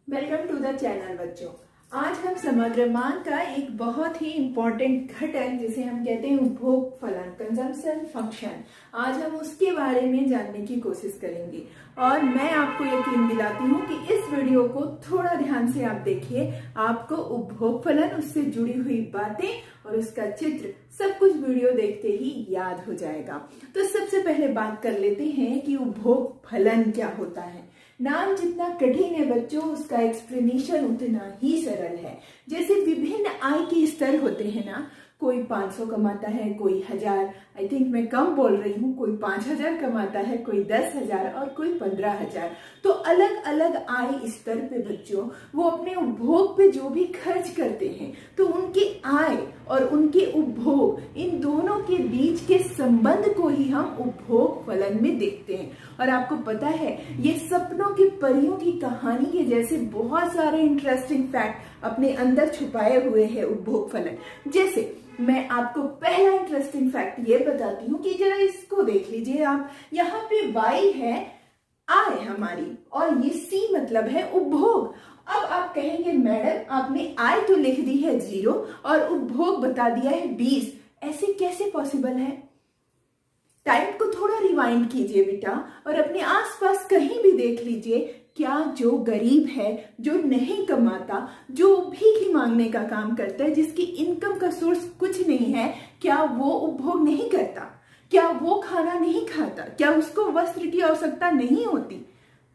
Welcome to the channel बच्चों। आज हम समग्र मान का एक बहुत ही इम्पोर्टेंट घटक जिसे हम कहते हैं उपभोग फलन कंजम्पशन फंक्शन, आज हम उसके बारे में जानने की कोशिश करेंगे। और मैं आपको यकीन दिलाती हूँ कि इस वीडियो को थोड़ा ध्यान से आप देखिए, आपको उपभोग फलन, उससे जुड़ी हुई बातें और उसका चित्र सब कुछ वीडियो देखते ही याद हो जाएगा। तो सबसे पहले बात कर लेते हैं कि उपभोग फलन क्या होता है। नाम जितना कठिन है बच्चों, उसका एक्सप्लेनेशन उतना ही सरल है। जैसे विभिन्न आय के स्तर होते हैं ना, कोई 500 कमाता है, कोई 1000, आई थिंक मैं कम बोल रही हूँ, कोई 5000 कमाता है, कोई 10,000 और कोई 15,000। तो अलग अलग आय स्तर पे बच्चों वो अपने उपभोग पे जो भी खर्च करते हैं, तो उनके आय और उनके उपभोग, इन दोनों के बीच के संबंध को ही हम उपभोग फलन में देखते हैं। और आपको पता है, ये सपनों की परियों की कहानी के जैसे बहुत सारे इंटरेस्टिंग फैक्ट अपने अंदर छुपाए हुए हैं उपभोग फलन। जैसे मैं आपको पहला इंटरेस्टिंग फैक्ट ये बताती हूँ कि जरा इसको देख लीजिए आप। यहाँ पे y है आय हमारी और ये c मतलब है उपभोग। अब आप कहेंगे मैडम आपने आय तो लिख दी है 0 और उपभोग बता दिया है 20, ऐसे कैसे पॉसिबल है? टाइम को थोड़ा रिवाइंड कीजिए बेटा और अपने आसपास कहीं भी देख लीजिए, क्या जो गरीब है, जो नहीं कमाता, जो भीख मांगने का काम करता है, जिसकी इनकम का सोर्स कुछ नहीं है, क्या वो उपभोग नहीं करता? क्या वो खाना नहीं खाता? क्या उसको वस्त्र की आवश्यकता नहीं होती?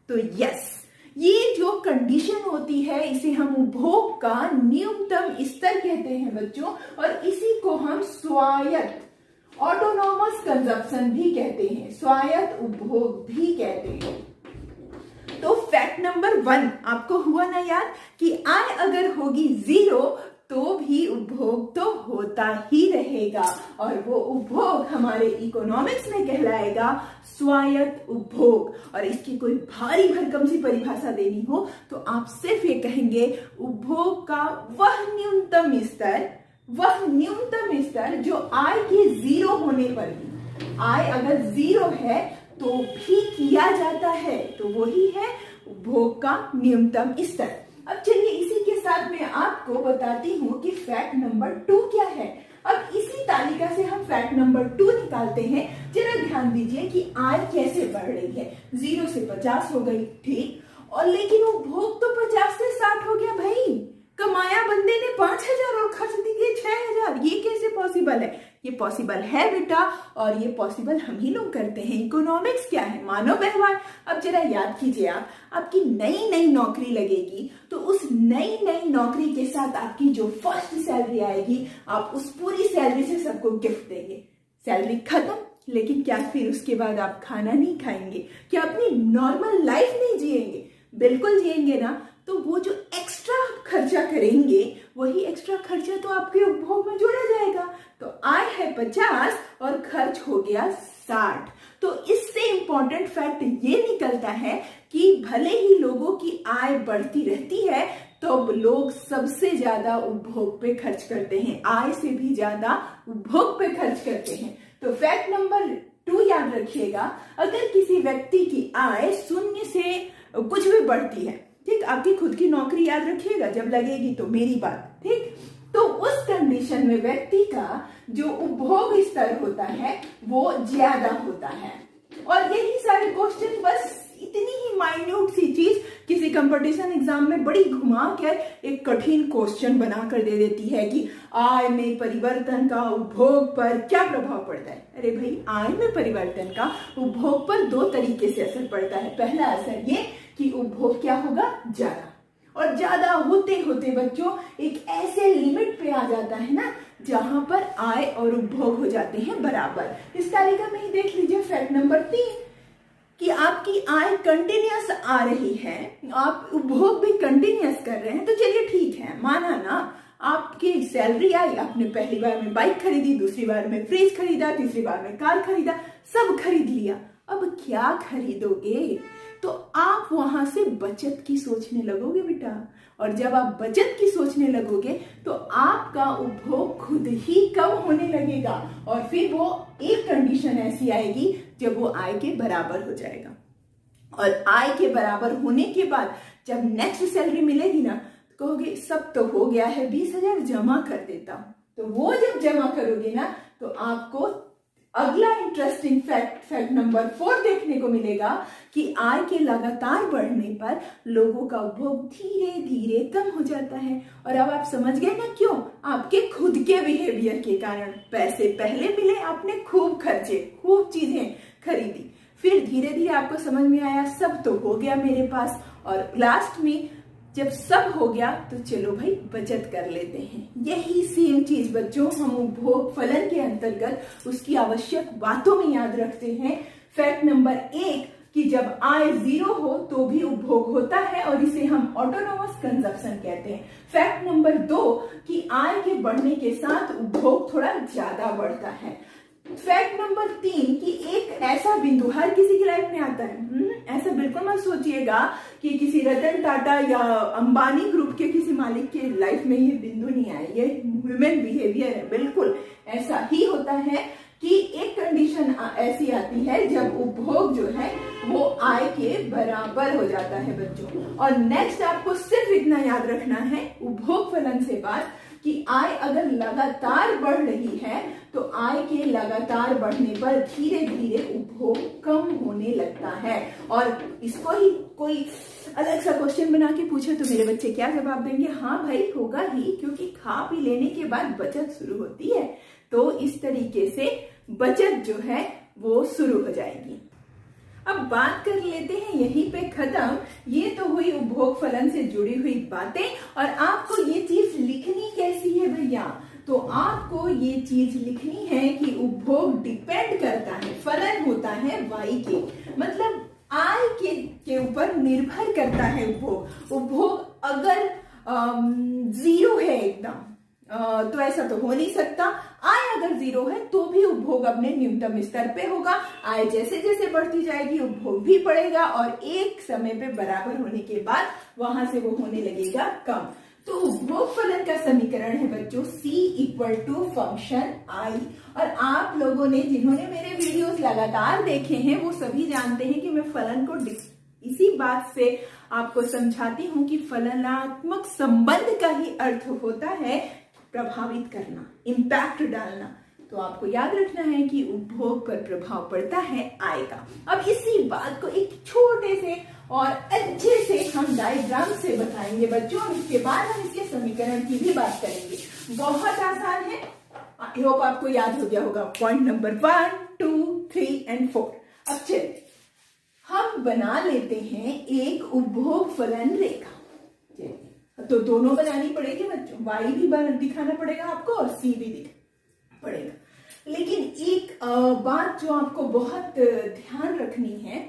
तो यस, ये जो कंडीशन होती है इसे हम उपभोग का न्यूनतम स्तर कहते हैं बच्चों, और इसी को हम स्वायत्त ऑटोनॉमस कंजप्शन भी कहते हैं, स्वायत्त उपभोग भी कहते हैं। तो फैक्ट नंबर 1 आपको हुआ ना याद कि आय अगर होगी 0 तो भी उपभोग तो होता ही रहेगा, और वो उपभोग हमारे इकोनॉमिक्स में कहलाएगा स्वायत्त उपभोग। और इसकी कोई भारी भरकम सी परिभाषा देनी हो तो आप सिर्फ ये कहेंगे, उपभोग का वह न्यूनतम स्तर जो आय के 0 होने पर भी, आय अगर 0 है तो भी किया जाता है, तो वही है उपभोग का न्यूनतम स्तर। अब चलिए इसी के साथ मैं आपको बताती हूँ कि फैक्ट नंबर 2 क्या है। अब इसी तालिका से हम फैक्ट नंबर 2 निकालते हैं। जरा ध्यान दीजिए कि आय कैसे बढ़ रही है। 0 से 50 हो गई, ठीक, और लेकिन उपभोग तो 50 से 60 हो गया भाई। कमाया बंदे ने 5,000 और खर्च दिए 6,000, ये कैसे पॉसिबल है? ये पॉसिबल है बेटा, और ये पॉसिबल हम ही लोग करते हैं। इकोनॉमिक्स क्या है? मानव व्यवहार। अब जरा याद कीजिए, आपकी नई नई नौकरी लगेगी तो उस नई नई नौकरी के साथ आपकी जो फर्स्ट सैलरी आएगी, आप उस पूरी सैलरी से सबको गिफ्ट देंगे। सैलरी खत्म, लेकिन क्या फिर उसके बाद आप खाना नहीं खाएंगे? क्या अपनी नॉर्मल लाइफ नहीं जिएंगे? बिल्कुल जिएंगे ना। तो वो जो एक्स्ट्रा खर्चा करेंगे, वही एक्स्ट्रा खर्चा तो आपके उपभोग में जोड़ा जाएगा। तो आय है 50 और खर्च हो गया 60। तो इससे इंपॉर्टेंट फैक्ट ये निकलता है कि भले ही लोगों की आय बढ़ती रहती है, तो लोग सबसे ज्यादा उपभोग पे खर्च करते हैं, आय से भी ज्यादा उपभोग पे खर्च करते हैं। तो फैक्ट नंबर 2 याद रखिएगा, अगर किसी व्यक्ति की आय 0 से कुछ भी बढ़ती है, ठीक, आपकी खुद की नौकरी याद रखिएगा, जब लगेगी तो मेरी बात, ठीक, तो उस कंडीशन में व्यक्ति का जो उपभोग स्तर होता है वो ज्यादा होता है। और यही सारे क्वेश्चन, बस इतनी ही माइन्यूट सी चीज किसी कंपटीशन एग्जाम में बड़ी घुमा कर एक कठिन क्वेश्चन बनाकर दे देती है कि आय में परिवर्तन का उपभोग पर क्या प्रभाव पड़ता है। अरे भाई, आय में परिवर्तन का उपभोग पर 2 तरीके से असर पड़ता है। पहला असर ये कि उपभोग क्या होगा? ज्यादा, और ज्यादा होते होते बच्चों एक ऐसे लिमिट पे आ जाता है ना, जहां पर आय और उपभोग हो जाते हैं बराबर। इस तालिका में ही देख लीजिए फैक्ट नंबर 3 कि आपकी आय कंटिन्यूअस आ रही है, आप उपभोग भी कंटिन्यूअस कर रहे हैं, तो चलिए ठीक है, माना ना, आपकी सैलरी आई, आपने पहली बार में बाइक खरीदी, दूसरी बार में फ्रिज खरीदा, तीसरी बार में कार खरीदा, सब खरीद लिया। अब क्या खरीदोगे? तो आप वहां से बचत की सोचने लगोगे बेटा, और जब आप बचत की सोचने लगोगे तो आपका उपभोग खुद ही कम होने लगेगा, और फिर वो एक कंडीशन ऐसी आएगी जब वो आय के बराबर हो जाएगा। और आय के बराबर होने के बाद जब नेक्स्ट सैलरी मिलेगी ना तो कहोगे सब तो हो गया है, 20,000 जमा कर देता हूं। तो वो जब जमा करोगे ना तो आपको अगला इंटरेस्टिंग फैक्ट नंबर 4 देखने को मिलेगा कि आय के लगातार बढ़ने पर लोगों का उपभोग धीरे धीरे कम हो जाता है। और अब आप समझ गए ना क्यों? आपके खुद के बिहेवियर के कारण। पैसे पहले मिले, आपने खूब खर्चे, खूब चीजें खरीदी, फिर धीरे धीरे आपको समझ में आया सब तो हो गया मेरे पास, और लास्ट में जब सब हो गया तो चलो भाई बचत कर लेते हैं। यही सेम चीज बच्चों हम उपभोग फलन के अंतर्गत उसकी आवश्यक बातों में याद रखते हैं। फैक्ट नंबर 1 कि जब आय 0 हो तो भी उपभोग होता है और इसे हम ऑटोनोमस कंजप्शन कहते हैं। फैक्ट नंबर 2 कि आय के बढ़ने के साथ उपभोग थोड़ा ज्यादा बढ़ता है। फैक्ट नंबर 3 कि एक ऐसा बिंदु हर किसी की लाइफ में आता है। ऐसा बिल्कुल मत सोचिएगा कि किसी रतन टाटा या अंबानी ग्रुप के किसी मालिक के लाइफ में ये बिंदु नहीं आए, ये ह्यूमन बिहेवियर है। बिल्कुल ऐसा ही होता है कि एक कंडीशन ऐसी आती है जब उपभोग जो है वो आय के बराबर हो जाता है बच्चों। और नेक्स्ट आपको सिर्फ इतना याद रखना है उपभोग फलन से बात कि आय अगर लगातार बढ़ रही है तो आय के लगातार बढ़ने पर धीरे धीरे उपभोग कम होने लगता है। और इसको ही कोई अलग सा क्वेश्चन बना के पूछे तो मेरे बच्चे क्या जवाब देंगे? हाँ भाई होगा ही, क्योंकि खा पी लेने के बाद बचत शुरू होती है। तो इस तरीके से बचत जो है वो शुरू हो जाएगी। अब बात कर लेते हैं यहीं पे खत्म। ये तो हुई उपभोग फलन से जुड़ी हुई बातें। और आपको ये चीज लिखनी कैसी है भैया? तो आपको ये चीज लिखनी है कि उपभोग डिपेंड करता है, फलन होता है वाई के, मतलब आय के ऊपर निर्भर करता है उपभोग। उपभोग अगर 0 है एकदम तो ऐसा तो हो नहीं सकता। आय अगर 0 है तो भी उपभोग अपने न्यूनतम स्तर पे होगा। आय जैसे जैसे बढ़ती जाएगी उपभोग भी बढ़ेगा और एक समय पे बराबर होने के बाद वहां से वो होने लगेगा कम। तो उपभोग फलन का समीकरण है बच्चों C = फंक्शन I। और आप लोगों ने जिन्होंने मेरे वीडियोस लगातार देखे हैं वो सभी जानते हैं कि मैं फलन को इसी बात से आपको समझाती हूँ कि फलनात्मक संबंध का ही अर्थ होता है प्रभावित करना, इम्पैक्ट डालना। तो आपको याद रखना है कि उपभोग पर प्रभाव पड़ता है आय का। अब इसी बात को एक छोटे से और अच्छे से हम डायग्राम से बताएंगे बच्चों, और इसके बाद हम इसके समीकरण की भी बात करेंगे। बहुत आसान है, आई होप आपको याद हो गया होगा। पॉइंट नंबर 1, 2, 3 और 4। अब चलिए हम बना लेते हैं एक उपभोग फलन रेखा। तो दोनों बनानी पड़ेगी बच्चों, y भी दिखाना पड़ेगा आपको और c भी दिखाना पड़ेगा। लेकिन एक बात जो आपको बहुत ध्यान रखनी है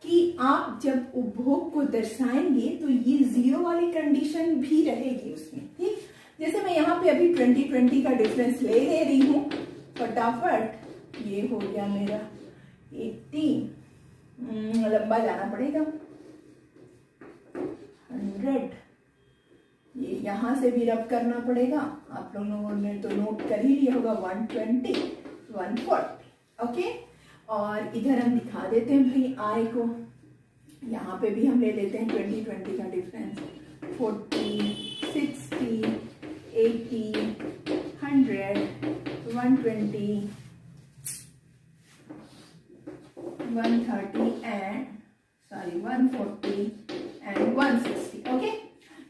कि आप जब उपभोग को दर्शाएंगे तो ये 0 वाली कंडीशन भी रहेगी उसमें, ठीक? जैसे मैं यहाँ पे अभी 20-20 का डिफरेंस ले रही हूँ फटाफट। ये हो गया मेरा 80, लंबा जाना पड़ेगा 100, ये यहां से भी रब करना पड़ेगा। आप लोगों ने तो नोट कर ही लिया होगा 120, 140। ओके, और इधर हम दिखा देते हैं भाई आय को। यहाँ पे भी हम ले लेते हैं 20-20 का डिफरेंस, 40, 60, 80, 100, 120, 130 एंड 140 एंड 160। ओके,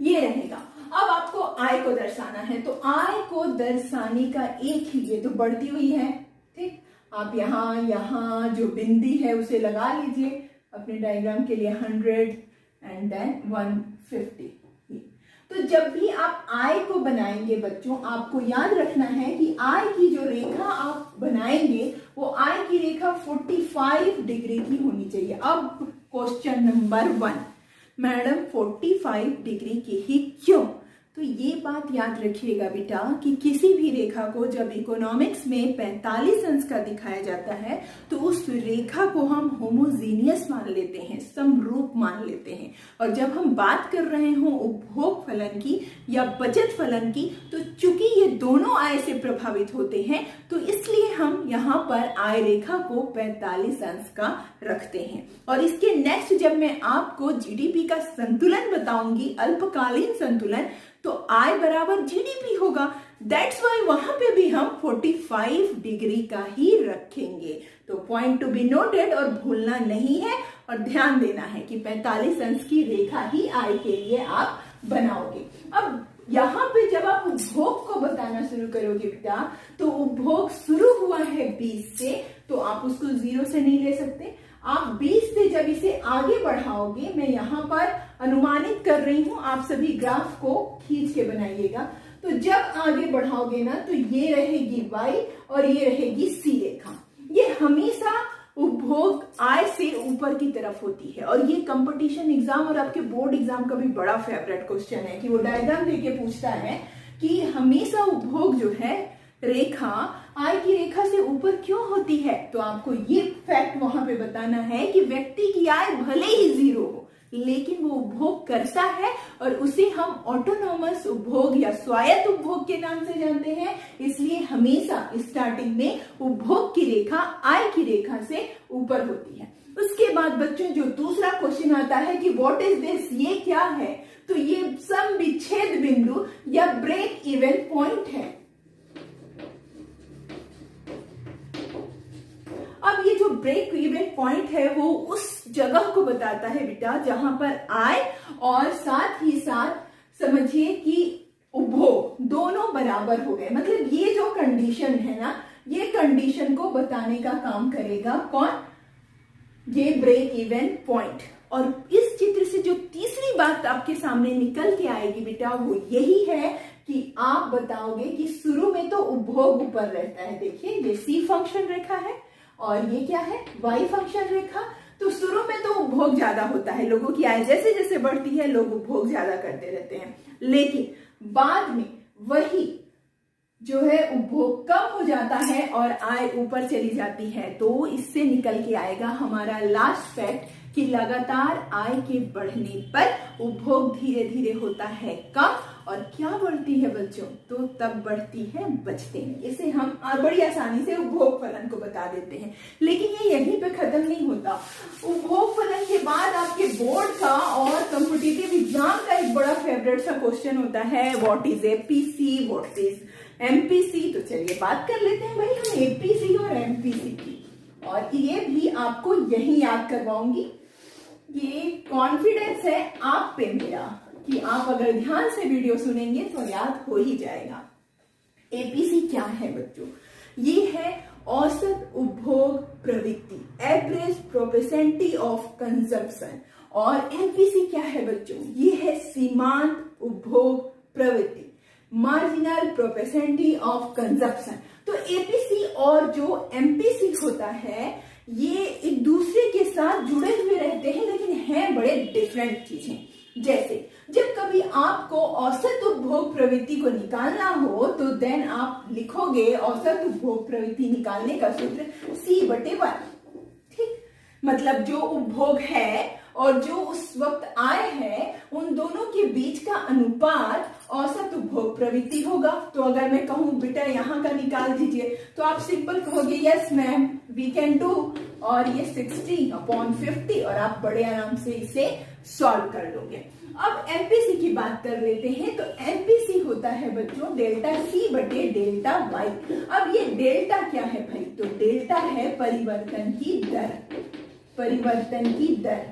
ये रहेगा। अब आपको आय को दर्शाना है, तो आय को दर्शाने का एक ही, ये तो बढ़ती हुई है, ठीक? आप यहाँ जो बिंदी है उसे लगा लीजिए अपने डायग्राम के लिए 100 एंड देन 150। तो जब भी आप आय को बनाएंगे बच्चों, आपको याद रखना है कि आय की जो रेखा आप बनाएंगे वो आय की रेखा 45 डिग्री की होनी चाहिए। अब क्वेश्चन नंबर 1, मैडम 45 डिग्री की ही क्यों? तो ये बात याद रखिएगा बेटा कि किसी भी रेखा को जब इकोनॉमिक्स में 45 अंश का दिखाया जाता है तो उस रेखा को हम होमोजीनियस मान लेते हैं, समरूप मान लेते हैं। और जब हम बात कर रहे हों उपभोग फलन की या बचत फलन की, तो चूंकि ये दोनों आय से प्रभावित होते हैं तो इसलिए हम यहाँ पर आय रेखा को 45 अंश का रखते हैं। और इसके नेक्स्ट जब मैं आपको जीडीपी का संतुलन बताऊंगी, अल्पकालीन संतुलन, तो आय बराबर जीडीपी होगा। दैट्स वाई वहां पे भी हम 45 डिग्री का ही रखेंगे। तो पॉइंट टू बी नोटेड, और भूलना नहीं है और ध्यान देना है कि 45 अंश की रेखा ही आय के लिए आप बनाओगे। अब यहाँ पे जब आप उपभोग को बताना शुरू करोगे बेटा, तो उपभोग शुरू हुआ है 20 से, तो आप उसको 0 से नहीं ले सकते। आप 20 से जब इसे आगे बढ़ाओगे, मैं यहाँ पर अनुमानित कर रही हूं, आप सभी ग्राफ को खींच के बनाइएगा। तो जब आगे बढ़ाओगे ना, तो ये रहेगी y और ये रहेगी c रेखा। ये हमेशा उपभोग आय से ऊपर की तरफ होती है। और ये कंपटीशन एग्जाम और आपके बोर्ड एग्जाम का भी बड़ा फेवरेट क्वेश्चन है कि वो डायग्राम देके पूछता है कि हमेशा उपभोग जो है रेखा आय की रेखा से ऊपर क्यों होती है। तो आपको ये फैक्ट वहां पे बताना है कि व्यक्ति की आय भले ही 0 हो, लेकिन वो उपभोग करता है और उसे हम ऑटोनॉमस उपभोग या स्वायत्त उपभोग के नाम से जानते हैं। इसलिए हमेशा स्टार्टिंग में उपभोग की रेखा आय की रेखा से ऊपर होती है। उसके बाद बच्चों जो दूसरा क्वेश्चन आता है कि व्हाट इज दिस, ये क्या है। तो ये सम विच्छेद बिंदु या ब्रेक इवन पॉइंट है। अब ये जो ब्रेक इवन पॉइंट है वो उस जगह को बताता है बेटा जहां पर आय और साथ ही साथ समझिए कि उपभोग दोनों बराबर हो गए। मतलब ये जो कंडीशन है ना, ये कंडीशन को बताने का काम करेगा कौन, ये ब्रेक इवन पॉइंट। और इस चित्र से जो तीसरी बात आपके सामने निकल के आएगी बेटा वो यही है कि आप बताओगे कि शुरू में तो उपभोग ऊपर रहता है। देखिए ये सी फंक्शन रेखा है और ये क्या है, वाई फंक्शन रेखा। तो शुरू में तो उपभोग ज्यादा होता है, लोगों की आय जैसे जैसे बढ़ती है लोग उपभोग ज्यादा करते रहते हैं, लेकिन बाद में वही जो है उपभोग कम हो जाता है और आय ऊपर चली जाती है। तो इससे निकल के आएगा हमारा लास्ट फैक्ट कि लगातार आय के बढ़ने पर उपभोग धीरे धीरे होता है कम। और क्या बढ़ती है बच्चों, तो तब बढ़ती है बचते में। इसे हम बड़ी आसानी से उपभोग फलन को बता देते हैं। लेकिन ये यहीं पे खत्म नहीं होता। उपभोग फलन के बाद आपके बोर्ड का और कॉम्पिटिटिव एग्जाम का एक बड़ा फेवरेट सा क्वेश्चन होता है what is APC, what is MPC. तो चलिए बात कर लेते हैं भाई हम एपीसी और एमपीसी की, और ये भी आपको यही याद करवाऊंगी। ये कॉन्फिडेंस है आप पे मेरा कि आप अगर ध्यान से वीडियो सुनेंगे तो याद हो ही जाएगा। एपीसी क्या है बच्चों, ये है औसत उपभोग प्रवृत्ति, एवरेज प्रोपेंसिटी ऑफ कंजम्पशन। और एमपीसी क्या है बच्चों, ये है सीमांत उपभोग प्रवृत्ति, मार्जिनल प्रोपेंसिटी ऑफ कंजम्पशन। तो एपीसी और जो एमपीसी होता है ये एक दूसरे के साथ जुड़े हुए रहते हैं, लेकिन हैं बड़े डिफरेंट चीजें। जैसे जब कभी आपको औसत उपभोग प्रवृत्ति को निकालना हो तो देन आप लिखोगे औसत उपभोग प्रवृत्ति निकालने का सूत्र C/1। ठीक, मतलब जो उपभोग है और जो उस वक्त आय है उन दोनों के बीच का अनुपात औसत उपभोग प्रवृत्ति होगा। तो अगर मैं कहूं बेटा यहाँ का निकाल दीजिए तो आप सिंपल कहोगे yes ma'am we can do, और ये 60/50 और आप बड़े आराम से इसे सॉल्व कर लोगे। अब एमपीसी की बात कर लेते हैं। तो एमपीसी होता है बच्चों डेल्टा C/डेल्टा वाई। अब ये डेल्टा क्या है भाई, तो डेल्टा है परिवर्तन की दर, परिवर्तन की दर।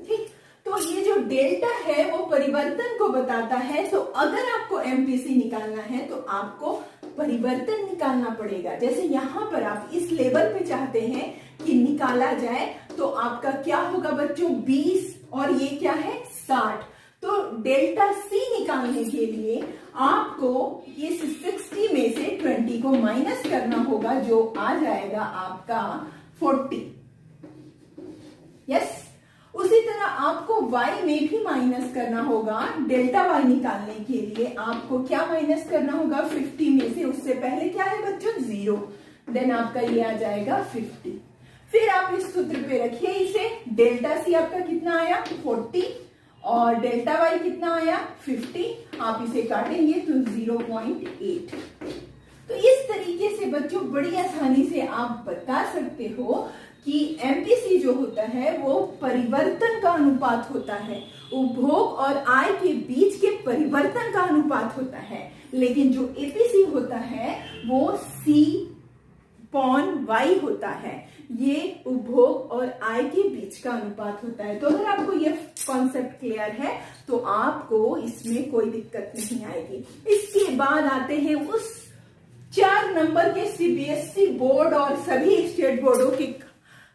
ठीक, तो ये जो डेल्टा है वो परिवर्तन को बताता है। तो अगर आपको एमपीसी निकालना है तो आपको परिवर्तन निकालना पड़ेगा। जैसे यहाँ पर आप इस लेवल पे चाहते हैं कि निकाला जाए तो आपका क्या होगा बच्चों 20 और ये क्या है 60। तो डेल्टा सी निकालने के लिए आपको इस 60 में से 20 को माइनस करना होगा जो आ जाएगा आपका 40। यस, उसी तरह आपको y में भी माइनस करना होगा। डेल्टा y निकालने के लिए आपको क्या माइनस करना होगा 50 में से। उससे पहले क्या है बच्चों 0, देन आपका ये आ जाएगा 50। फिर आप इस सूत्र पे रखिए इसे, डेल्टा c आपका कितना आया 40 और डेल्टा y कितना आया 50। आप इसे काटेंगे तो 0.8। तो इस तरीके से बच्चों बड़ी आसानी से आप बता सकते हो कि एमपीसी जो होता है वो परिवर्तन का अनुपात होता है, उपभोग और आय के बीच के परिवर्तन का अनुपात होता है। लेकिन जो एपीसी होता है वो C/Y होता है, ये उपभोग और आय के बीच का अनुपात होता है। तो अगर आपको ये कॉन्सेप्ट क्लियर है तो आपको इसमें कोई दिक्कत नहीं आएगी। इसके बाद आते हैं उस 4 नंबर के सीबीएसई बोर्ड और सभी स्टेट बोर्डों के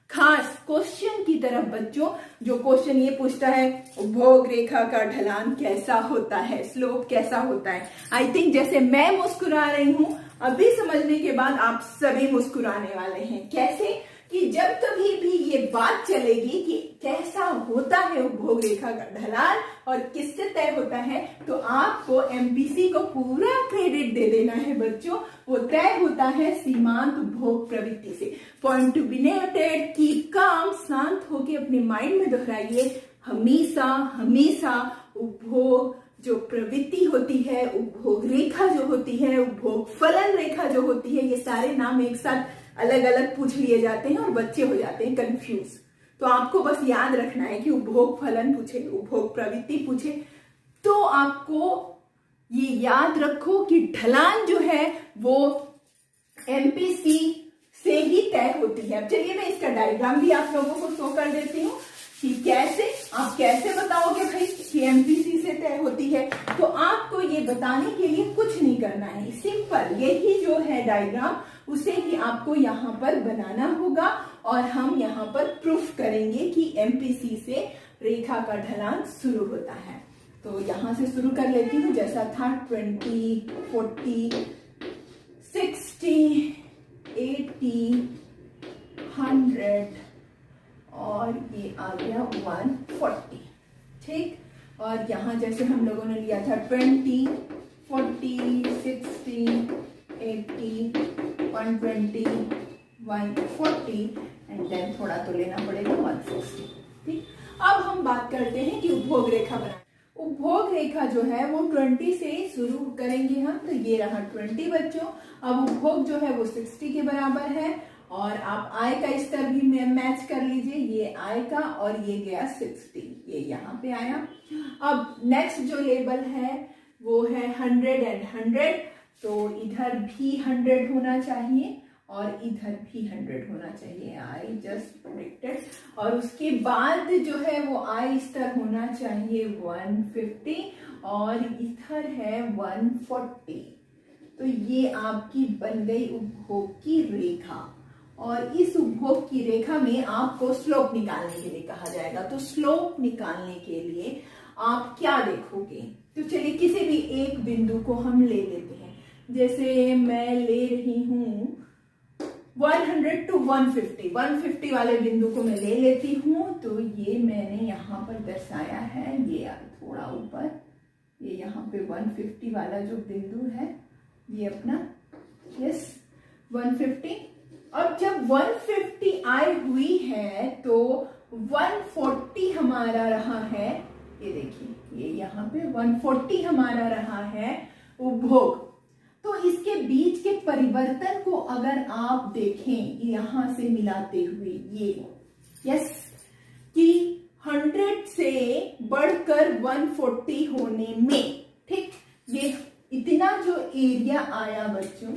खास क्वेश्चन की तरफ बच्चों, जो क्वेश्चन ये पूछता है उपभोग रेखा का ढलान कैसा होता है, स्लोप कैसा होता है। आई थिंक जैसे मैं मुस्कुरा रही हूं, अभी समझने के बाद आप सभी मुस्कुराने वाले हैं। कैसे कि जब कभी भी ये बात चलेगी कि कैसा होता है उपभोग रेखा का ढलान और किससे तय होता है, तो आपको एमपीसी को पूरा क्रेडिट दे देना है बच्चों। वो तय होता है सीमांत उपभोग प्रवृत्ति से। Point to be noted, keep calm, शांत होके अपने माइंड में दोहराइए, हमेशा हमेशा उपभोग जो प्रवृत्ति होती है, उपभोग रेखा जो होती है, उपभोग फलन रेखा जो होती है, ये सारे नाम एक साथ अलग अलग पूछ लिए जाते हैं और बच्चे हो जाते हैं कंफ्यूज। तो आपको बस याद रखना है कि उपभोग फलन पूछे, उपभोग प्रवृत्ति पूछे तो आपको ये याद रखो कि ढलान जो है वो एमपीसी से ही तय होती है। अब चलिए मैं इसका डायग्राम भी आप लोगों को शो कर देती हूँ कि कैसे आप कैसे बताओगे भाई कि एमपीसी से तय होती है। तो आपको ये बताने के लिए कुछ नहीं करना है, सिंपल यही जो है डायग्राम उसे ही आपको यहाँ पर बनाना होगा और हम यहाँ पर प्रूफ करेंगे कि एमपीसी से रेखा का ढलान शुरू होता है। तो यहां से शुरू कर लेती हूँ, जैसा था 20, 40, 60, 80, 100 और ये आ गया 140। ठीक, और यहाँ जैसे हम लोगों ने लिया था 20, 40, 60, 80, 120, 140 एंड देन थोड़ा तो लेना पड़ेगा 160। ठीक, अब हम बात करते हैं कि उपभोग रेखा बनाए। उपभोग रेखा जो है वो 20 से शुरू करेंगे हम, तो ये रहा 20 बच्चों। अब उपभोग जो है वो 60 के बराबर है और आप आय का स्तर भी मैच कर लीजिए, ये आय का और ये गया 60, ये यहाँ पे आया। अब नेक्स्ट जो लेबल है वो है 100 एंड 100, तो इधर भी 100 होना चाहिए और इधर भी 100 होना चाहिए, आई जस्ट प्रेडिक्टेड। और उसके बाद जो है वो आई स्तर होना चाहिए 150 और इधर है 140। तो ये आपकी बन गई उपभोग की रेखा और इस उपभोग की रेखा में आपको स्लोप निकालने के लिए कहा जाएगा। तो स्लोप निकालने के लिए आप क्या देखोगे, तो चलिए किसी भी एक बिंदु को हम ले लेते हैं। जैसे मैं ले रही हूं 100 to 150 वाले बिंदु को मैं ले लेती हूं। तो ये मैंने यहाँ पर दर्शाया है, ये थोड़ा ऊपर, ये यहाँ पे 150 वाला जो बिंदु है ये अपना, यस 150। अब जब 150 आई हुई है तो 140 हमारा रहा है, ये देखिए ये यहाँ पे 140 हमारा रहा है उपभोग। तो इसके बीच के परिवर्तन को अगर आप देखें यहां से मिलाते हुए, ये यस कि 100 से बढ़कर 140 होने में, ठीक, ये इतना जो एरिया आया बच्चों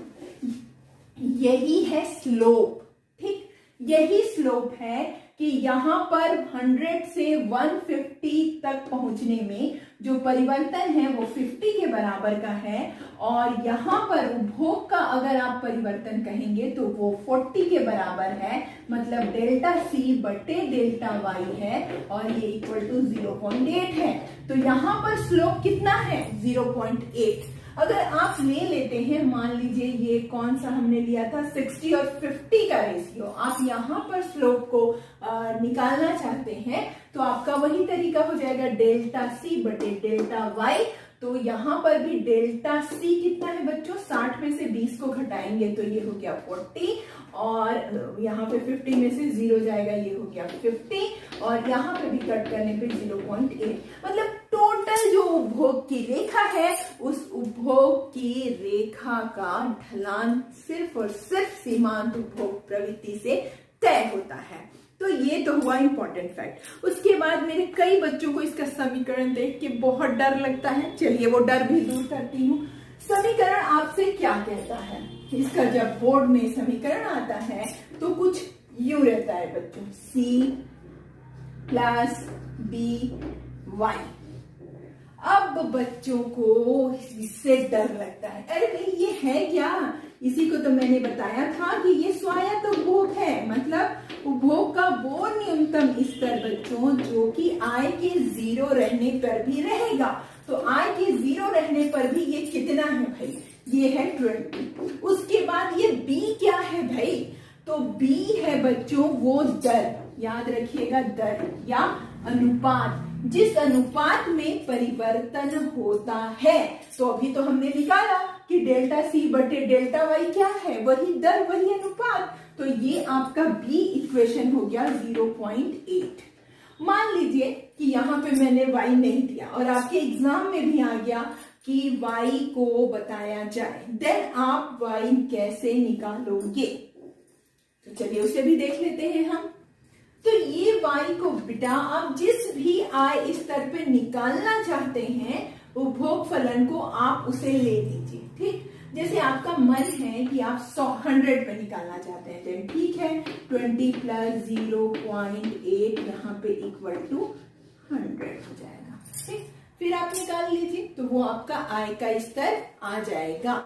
यही है स्लोप। ठीक, यही स्लोप है कि यहाँ पर 100 से 150 तक पहुंचने में जो परिवर्तन है वो 50 के बराबर का है और यहाँ पर उपभोग का अगर आप परिवर्तन कहेंगे तो वो 40 के बराबर है। मतलब डेल्टा सी बटे डेल्टा वाई है और ये इक्वल टू 0.8 है। तो यहाँ पर स्लोप कितना है 0.8। अगर आप ले लेते हैं, मान लीजिए ये कौन सा हमने लिया था 60 और 50 का रेशियो, आप यहाँ पर स्लोप को निकालना चाहते हैं तो आपका वही तरीका हो जाएगा डेल्टा सी बटे डेल्टा वाई। तो यहाँ पर भी डेल्टा सी कितना है बच्चों, 60 में से 20 को घटाएंगे तो ये हो गया 40, और यहाँ पे 50 में से 0 जाएगा, ये हो गया 50, और यहाँ पे भी कट करने पे 0.8। मतलब टोटल जो उपभोग की रेखा है उस उपभोग की रेखा का ढलान सिर्फ और सिर्फ सीमांत उपभोग प्रवृत्ति से तय होता है। तो ये तो हुआ इंपॉर्टेंट फैक्ट। उसके बाद मेरे कई बच्चों को इसका समीकरण देख के बहुत डर लगता है, चलिए वो डर भी दूर करती हूँ। समीकरण आपसे क्या कहता है, इसका जब बोर्ड में समीकरण आता है तो कुछ यूं रहता है बच्चों, सी प्लस बी वाई। अब बच्चों को इससे डर लगता है, अरे भाई ये है क्या, इसी को तो मैंने बताया था कि ये स्वायत्त उपभोग है, मतलब उपभोग का वो न्यूनतम स्तर बच्चों जो कि आय के 0 रहने पर भी रहेगा। तो आय के 0 रहने पर भी ये कितना है भाई, ये है 20। उसके बाद ये बी क्या है भाई, तो बी है बच्चों वो दर, याद रखिएगा दर या अनुपात, जिस अनुपात में परिवर्तन होता है। तो अभी तो हमने निकाला कि डेल्टा सी बटे डेल्टा वाई क्या है, वही दर वही अनुपात। तो ये आपका बी इक्वेशन हो गया 0.8। मान लीजिए कि यहाँ पे मैंने y नहीं दिया और आपके एग्जाम में भी आ गया कि y को बताया जाए, देन आप y कैसे निकालोगे, तो चलिए उसे भी देख लेते हैं हम। तो ये y को बेटा आप जिस भी आय स्तर पे निकालना चाहते हैं उपभोग फलन को आप उसे ले लीजिए, ठीक। जैसे आपका मन है कि आप 100 पे निकालना चाहते हैं, तो ठीक है, 20 प्लस 0.8 यहाँ पे इक्वल टू 100 हो जाएगा, ठीक। फिर आप निकाल लीजिए तो वो आपका आय का स्तर आ जाएगा।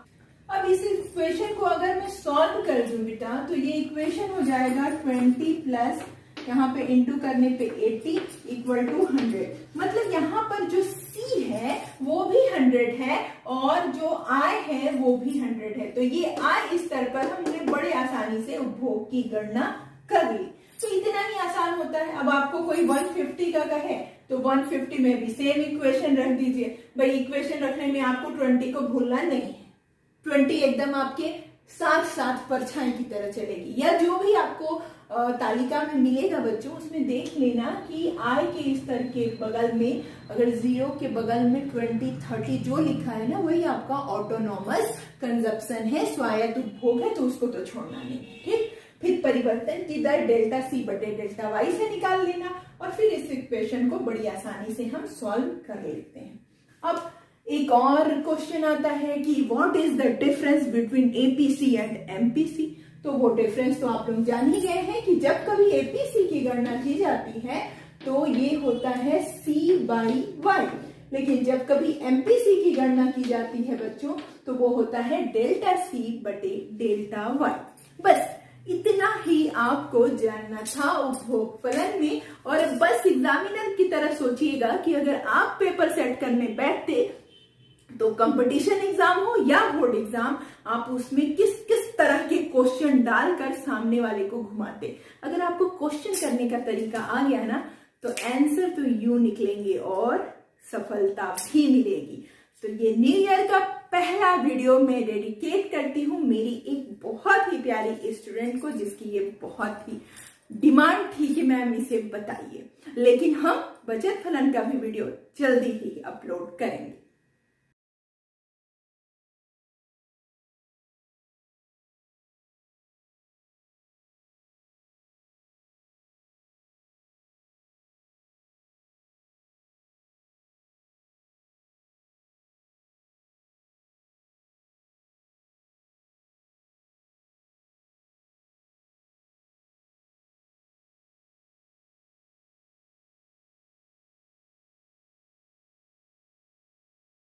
अब इस इक्वेशन को अगर मैं सॉल्व कर दूं बेटा तो ये इक्वेशन हो जाएगा 20 प्लस यहाँ पे इंटू करने पे 80 इक्वल टू 100। मतलब यहाँ पर जो C है वो भी 100 है और जो I है वो भी 100 है। तो ये I स्तर पर हमने बड़े आसानी से उपभोग की गणना कर ली। तो इतना ही आसान होता है। अब आपको कोई 150 का कहे तो 150 में भी सेम इक्वेशन रख दीजिए। भाई इक्वेशन रखने में आपको 20 को भूलना नहीं है, 20 एकदम आपके साथ साथ परछाई की तरह चलेगी। या जो भी आपको तालिका में मिलेगा बच्चों उसमें देख लेना कि आय के स्तर के बगल में अगर 0 के बगल में 20, 30 जो लिखा है ना वही आपका ऑटोनॉमस कंजप्शन है, स्वायत्त उपभोग है, तो उसको तो छोड़ना नहीं, ठीक। फिर परिवर्तन की दर डेल्टा सी बटे डेल्टा वाई से निकाल लेना और फिर इस इक्वेशन को बड़ी आसानी से हम सॉल्व कर लेते हैं। अब एक और क्वेश्चन आता है कि what is the difference between APC and MPC. तो वो डिफरेंस तो आप लोग जान ही गए हैं कि जब कभी एपीसी की गणना की जाती है तो ये होता है सी बाई वाई, लेकिन जब कभी एमपीसी की गणना की जाती है बच्चों तो वो होता है डेल्टा सी बटे डेल्टा वाई। बस इतना ही आपको जानना था उपभोग फलन में। और बस एग्जामिनर की तरह सोचिएगा कि अगर आप पेपर सेट करने बैठते तो कंपटीशन एग्जाम हो या बोर्ड एग्जाम, आप उसमें किस किस तरह के क्वेश्चन डालकर सामने वाले को घुमाते। अगर आपको क्वेश्चन करने का तरीका आ गया ना तो आंसर तो यूं निकलेंगे और सफलता भी मिलेगी। तो ये न्यू ईयर का पहला वीडियो मैं डेडिकेट करती हूँ मेरी एक बहुत ही प्यारी स्टूडेंट को जिसकी ये बहुत ही डिमांड थी कि मैम इसे बताइए। लेकिन हम बचत फलन का भी वीडियो जल्दी ही अपलोड करेंगे।